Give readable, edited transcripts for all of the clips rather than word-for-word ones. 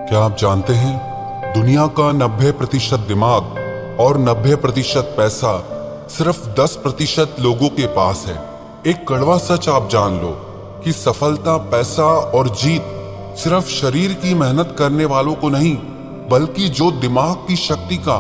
क्या आप जानते हैं दुनिया का 90% दिमाग और 90% पैसा सिर्फ 10% लोगों के पास है। एक कड़वा सच आप जान लो कि सफलता, पैसा और जीत सिर्फ शरीर की मेहनत करने वालों को नहीं, बल्कि जो दिमाग की शक्ति का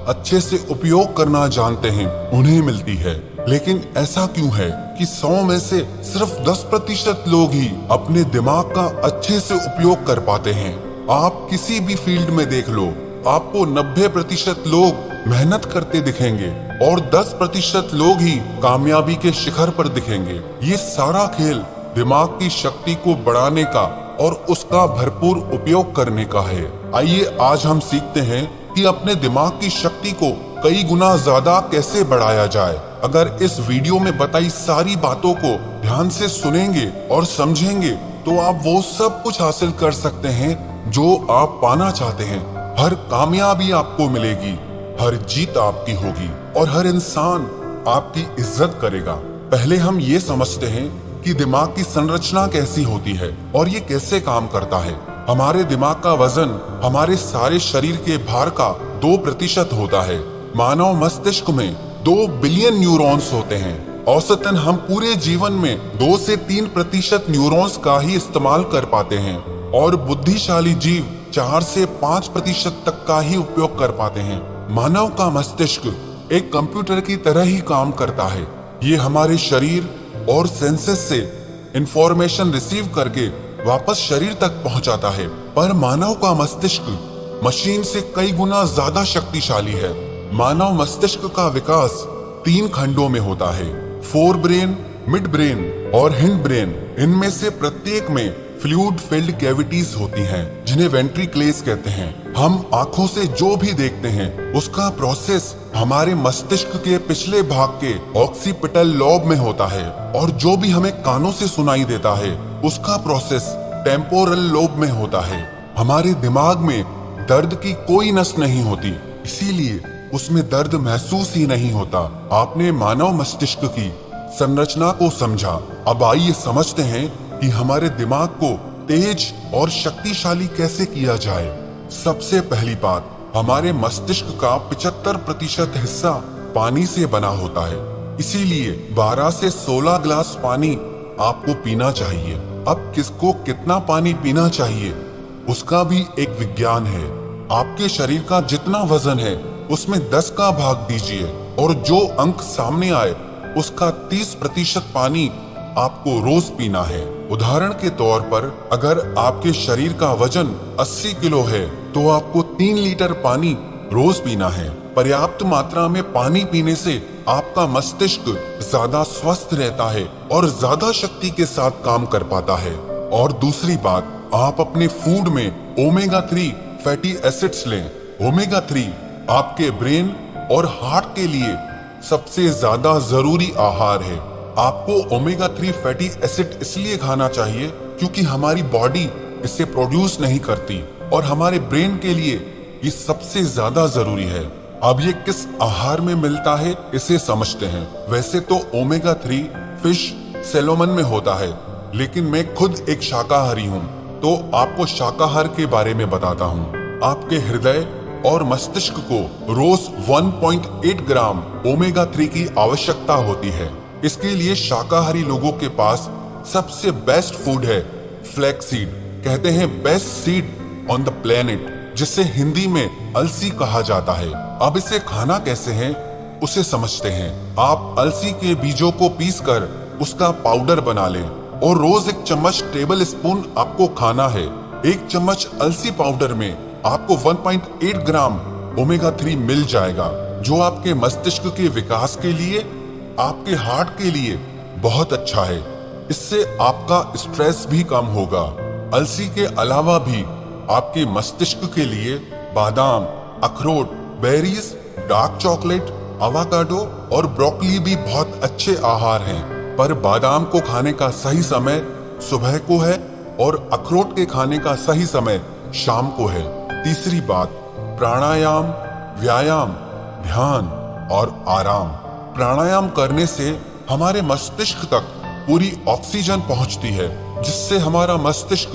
अच्छे से उपयोग करना जानते हैं उन्हें मिलती है। लेकिन ऐसा क्यों है कि 100 में से सिर्फ 10% लोग ही अपने दिमाग का अच्छे से उपयोग कर पाते हैं। आप किसी भी फील्ड में देख लो, आपको 90% लोग मेहनत करते दिखेंगे और 10% लोग ही कामयाबी के शिखर पर दिखेंगे। ये सारा खेल दिमाग की शक्ति को बढ़ाने का और उसका भरपूर उपयोग करने का है। आइए आज हम सीखते हैं कि अपने दिमाग की शक्ति को कई गुना ज्यादा कैसे बढ़ाया जाए। अगर इस वीडियो में बताई सारी बातों को ध्यान से सुनेंगे और समझेंगे तो आप वो सब कुछ हासिल कर सकते हैं जो आप पाना चाहते हैं। हर कामयाबी आपको मिलेगी, हर जीत आपकी होगी और हर इंसान आपकी इज्जत करेगा। पहले हम ये समझते हैं कि दिमाग की संरचना कैसी होती है और ये कैसे काम करता है। हमारे दिमाग का वजन हमारे सारे शरीर के भार का 2% होता है। मानव मस्तिष्क में 2 बिलियन न्यूरॉन्स होते हैं। औसतन हम पूरे जीवन में 2 से 3% न्यूरॉन्स का ही इस्तेमाल कर पाते हैं और बुद्धिशाली जीव 4 से 5% तक का ही उपयोग कर पाते हैं। मानव का मस्तिष्क एक कंप्यूटर की तरह ही काम करता है। ये हमारे शरीर और सेंसेस से इंफॉर्मेशन रिसीव करके वापस शरीर तक पहुंचाता है। पर मानव का मस्तिष्क मशीन से कई गुना ज्यादा शक्तिशाली है। मानव मस्तिष्क का विकास 3 खंडों में होता है, फोर ब्रेन, मिड ब्रेन और हिंड ब्रेन। इनमें से प्रत्येक में फ्लूइड फिल्ड कैविटीज होती हैं, जिन्हें वेंट्रिकल्स कहते हैं। हम आंखों से जो भी देखते हैं उसका प्रोसेस हमारे मस्तिष्क के पिछले भाग के ऑक्सीपिटल लोब में होता है और जो भी हमें कानों से सुनाई देता है उसका प्रोसेस टेम्पोरल लोब में होता है। हमारे दिमाग में दर्द की कोई नस नहीं होती, इसीलिए उसमें दर्द महसूस ही नहीं होता। आपने मानव मस्तिष्क की संरचना को समझा। अब आइए समझते हैं कि हमारे दिमाग को तेज और शक्तिशाली कैसे किया जाए। सबसे पहली बात, हमारे मस्तिष्क का 75% हिस्सा पानी से बना होता है, इसीलिए 12 से 16 गिलास पानी आपको पीना चाहिए। अब किसको कितना पानी पीना चाहिए उसका भी एक विज्ञान है। आपके शरीर का जितना वजन है उसमें 10 का भाग दीजिए और जो अंक सामने आए उसका 30% पानी आपको रोज पीना है। उदाहरण के तौर पर अगर आपके शरीर का वजन 80 किलो है तो आपको 3 लीटर पानी रोज पीना है। पर्याप्त मात्रा में पानी पीने से आपका मस्तिष्क ज्यादा स्वस्थ रहता है और ज्यादा शक्ति के साथ काम कर पाता है। और दूसरी बात, आप अपने फूड में ओमेगा 3 फैटी एसिड्स लें। ओमेगा 3 आपके ब्रेन और हार्ट के लिए सबसे ज्यादा जरूरी आहार है। आपको ओमेगा 3 फैटी एसिड इसलिए खाना चाहिए क्योंकि हमारी बॉडी इसे प्रोड्यूस नहीं करती और हमारे ब्रेन के लिए ये सबसे ज्यादा जरूरी है। अब ये किस आहार में मिलता है इसे समझते हैं। वैसे तो ओमेगा 3 फिश, सैल्मन में होता है, लेकिन मैं खुद एक शाकाहारी हूँ तो आपको शाकाहार के बारे में बताता हूँ। आपके हृदय और मस्तिष्क को रोज 1.8 ग्राम ओमेगा 3 की आवश्यकता होती है। इसके लिए शाकाहारी लोगों के पास सबसे बेस्ट फूड है फ्लैक्स सीड। कहते हैं best seed on the planet, जिसे हिंदी में अलसी कहा जाता है। अब इसे खाना कैसे है उसे समझते हैं। आप अलसी के बीजों को पीसकर उसका पाउडर बना लें और रोज 1 चम्मच टेबल स्पून आपको खाना है। 1 चम्मच अलसी पाउडर में आपको 1.8 ग्राम ओमेगा 3 मिल जाएगा, जो आपके मस्तिष्क के विकास के लिए, आपके हार्ट के लिए बहुत अच्छा है। इससे आपका स्ट्रेस भी कम होगा। अलसी के अलावा भी आपके मस्तिष्क के लिए बादाम, अखरोट, बेरीज, डार्क चॉकलेट, अवाकाडो और ब्रोकली भी बहुत अच्छे आहार हैं। पर बादाम को खाने का सही समय सुबह को है और अखरोट के खाने का सही समय शाम को है। तीसरी बात, प्राणायाम, व्यायाम, ध्यान और आराम। प्राणायाम करने से हमारे मस्तिष्क तक पूरी ऑक्सीजन पहुंचती है, जिससे हमारा मस्तिष्क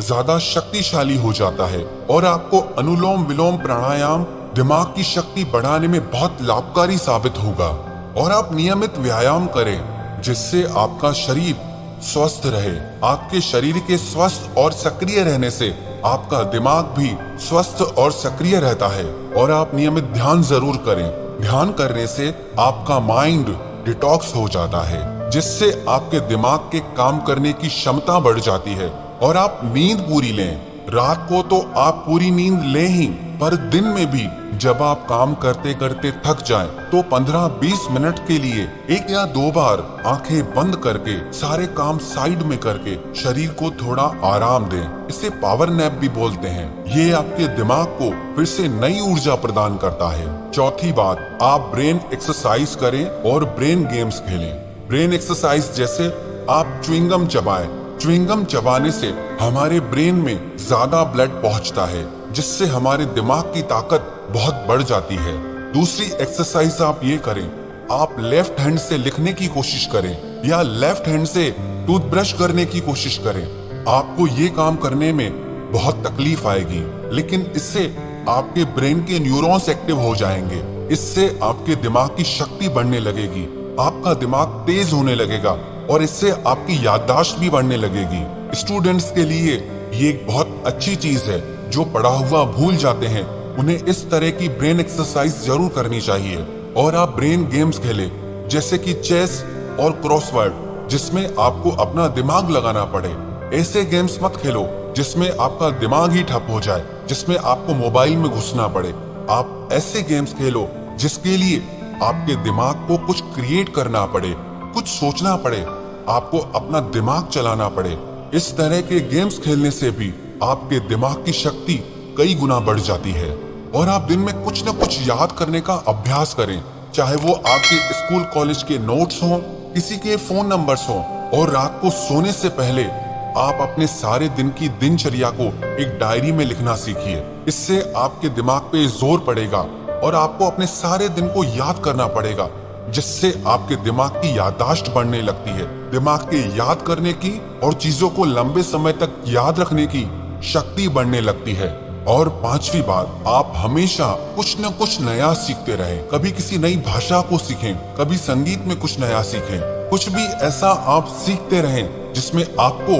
ज्यादा शक्तिशाली हो जाता है और आपको अनुलोम विलोम प्राणायाम दिमाग की शक्ति बढ़ाने में बहुत लाभकारी साबित होगा। और आप नियमित व्यायाम करें जिससे आपका शरीर स्वस्थ रहे। आपके शरीर के स्वस्थ और सक्रिय रहने से आपका दिमाग भी स्वस्थ और सक्रिय रहता है। और आप नियमित ध्यान जरूर करें। ध्यान करने से आपका माइंड डिटॉक्स हो जाता है जिससे आपके दिमाग के काम करने की क्षमता बढ़ जाती है। और आप नींद पूरी लें। रात को तो आप पूरी नींद लें ही, पर दिन में भी जब आप काम करते करते थक जाएं, तो 15-20 मिनट के लिए 1 या 2 बार आंखें बंद करके सारे काम साइड में करके शरीर को थोड़ा आराम दें। इसे पावर नैप भी बोलते हैं। ये आपके दिमाग को फिर से नई ऊर्जा प्रदान करता है। चौथी बात, आप ब्रेन एक्सरसाइज करें और ब्रेन गेम्स खेलें। ब्रेन एक्सरसाइज जैसे आप च्युइंगम चबाएं। च्युइंगम चबाने से हमारे ब्रेन में ज्यादा ब्लड पहुंचता है जिससे हमारे दिमाग की ताकत बहुत बढ़ जाती है। दूसरी एक्सरसाइज आप ये करें, आप लेफ्ट हैंड से लिखने की कोशिश करें या लेफ्ट हैंड से टूथब्रश करने की कोशिश करें। आपको ये काम करने में बहुत तकलीफ आएगी, लेकिन इससे आपके ब्रेन के न्यूरॉन्स एक्टिव हो जाएंगे। इससे आपके दिमाग की शक्ति बढ़ने लगेगी, आपका दिमाग तेज होने लगेगा और इससे आपकी याददाश्त भी बढ़ने लगेगी। स्टूडेंट्स के लिए ये एक बहुत अच्छी चीज है। जो पढ़ा हुआ भूल जाते हैं उन्हें इस तरह की ब्रेन एक्सरसाइज जरूर करनी चाहिए। और आप ब्रेन गेम्स खेलें जैसे कि चेस और क्रॉसवर्ड जिसमें आपको अपना दिमाग लगाना पड़े। ऐसे गेम्स मत खेलो जिसमें आपका दिमाग ही ठप हो जाए, जिसमें आपको मोबाइल में घुसना पड़े। आप ऐसे गेम्स खेलो जिसके लिए आपके दिमाग को कुछ क्रिएट करना पड़े, कुछ सोचना पड़े, आपको अपना दिमाग चलाना पड़े। इस तरह के गेम्स खेलने से भी आपके दिमाग की शक्ति कई गुना बढ़ जाती है। और आप दिन में कुछ न कुछ याद करने का अभ्यास करें, चाहे वो आपके स्कूल कॉलेज के नोट्स हों, किसी के फोन नंबर्स हों। और रात को सोने से पहले आप अपने सारे दिन की दिनचर्या को एक डायरी में लिखना सीखिए। इससे आपके दिमाग पे जोर पड़ेगा और आपको अपने सारे दिन को याद करना पड़ेगा, जिससे आपके दिमाग की याददाश्त बढ़ने लगती है। दिमाग के याद करने की और चीजों को लंबे समय तक याद रखने की शक्ति बढ़ने लगती है। और पांचवी बात, आप हमेशा कुछ न कुछ नया सीखते रहें। कभी किसी नई भाषा को सीखें, कभी संगीत में कुछ नया सीखें। कुछ भी ऐसा आप सीखते रहें जिसमें आपको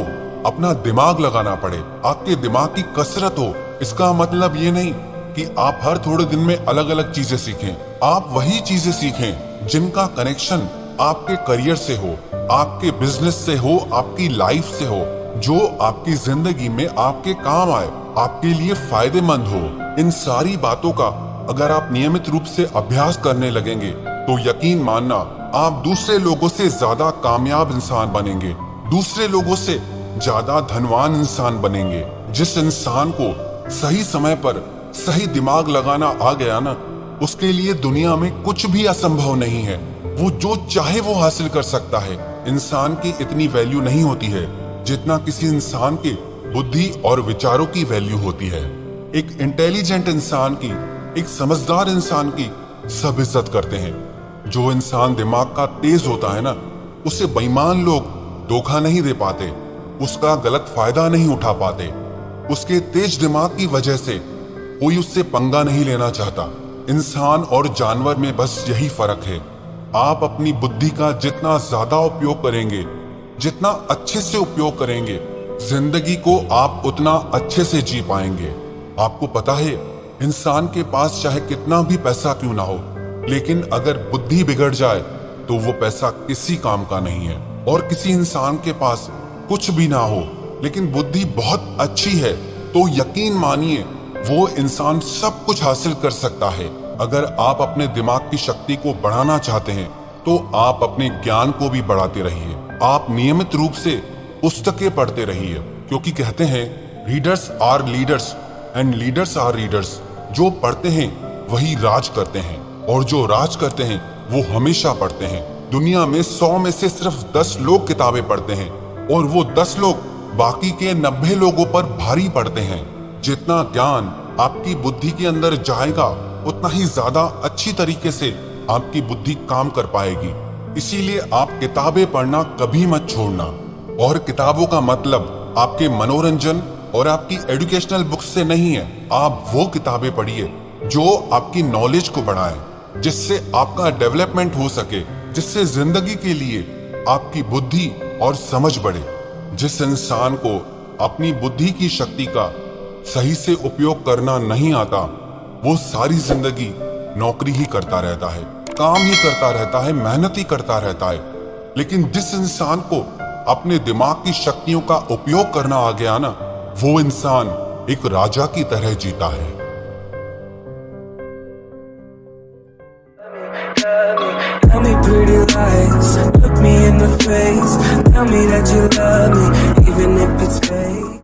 अपना दिमाग लगाना पड़े, आपके दिमाग की कसरत हो। इसका मतलब ये नहीं कि आप हर थोड़े दिन में अलग अलग चीजें सीखें। आप वही चीजें सीखें जिनका कनेक्शन आपके करियर से हो, आपके बिजनेस से हो, आपकी लाइफ से हो, जो आपकी जिंदगी में आपके काम आए, आपके लिए फायदेमंद हो। इन सारी बातों का अगर आप नियमित रूप से अभ्यास करने लगेंगे तो यकीन मानना आप दूसरे लोगों से ज्यादा कामयाब इंसान बनेंगे, दूसरे लोगों से ज्यादा धनवान इंसान बनेंगे। जिस इंसान को सही समय पर सही दिमाग लगाना आ गया ना, उसके लिए दुनिया में कुछ भी असंभव नहीं है। वो जो चाहे वो हासिल कर सकता है। इंसान की इतनी वैल्यू नहीं होती है जितना किसी इंसान के बुद्धि और विचारों की वैल्यू होती है। एक इंटेलिजेंट इंसान की, एक समझदार इंसान की सब इज्जत करते हैं। जो इंसान दिमाग का तेज होता है ना, उसे बेईमान लोग धोखा नहीं दे पाते, उसका गलत फायदा नहीं उठा पाते। उसके तेज दिमाग की वजह से कोई उससे पंगा नहीं लेना चाहता। इंसान और जानवर में बस यही फर्क है। आप अपनी बुद्धि का जितना ज्यादा उपयोग करेंगे, जितना अच्छे से उपयोग करेंगे, जिंदगी को आप उतना अच्छे से जी पाएंगे। आपको पता है, इंसान के पास चाहे कितना भी पैसा क्यों ना हो, लेकिन अगर बुद्धि बिगड़ जाए तो वो पैसा किसी काम का नहीं है। और किसी इंसान के पास कुछ भी ना हो लेकिन बुद्धि बहुत अच्छी है तो यकीन मानिए वो इंसान सब कुछ हासिल कर सकता है। अगर आप अपने दिमाग की शक्ति को बढ़ाना चाहते हैं तो आप अपने ज्ञान को भी बढ़ाते रहिए। आप नियमित रूप से पुस्तकें पढ़ते रहिए, क्योंकि कहते हैं readers are leaders and leaders are readers. जो पढ़ते हैं वही राज करते हैं और जो राज करते हैं वो हमेशा पढ़ते हैं। दुनिया में 100 में से सिर्फ 10 लोग किताबें पढ़ते हैं और वो 10 लोग बाकी के 90 लोगों पर भारी पड़ते हैं। जितना ज्ञान आपकी बुद्धि के अंदर जाएगा उतना ही ज्यादा अच्छी तरीके से आपकी बुद्धि काम कर पाएगी। इसीलिए आप किताबें पढ़ना कभी मत छोड़ना। और किताबों का मतलब आपके मनोरंजन और आपकी एजुकेशनल बुक्स से नहीं है। आप वो किताबें पढ़िए जो आपकी नॉलेज को बढ़ाए, जिससे आपका डेवलपमेंट हो सके, जिससे जिंदगी के लिए आपकी बुद्धि और समझ बढ़े। जिस इंसान को अपनी बुद्धि की शक्ति का सही से उपयोग करना नहीं आता, वो सारी जिंदगी नौकरी ही करता रहता है, काम ही करता रहता है, मेहनत ही करता रहता है। लेकिन जिस इंसान को अपने दिमाग की शक्तियों का उपयोग करना आ गया ना, वो इंसान एक राजा की तरह जीता है। Tell me pretty lies, look me in the face, tell me that you love me, even if it's fake.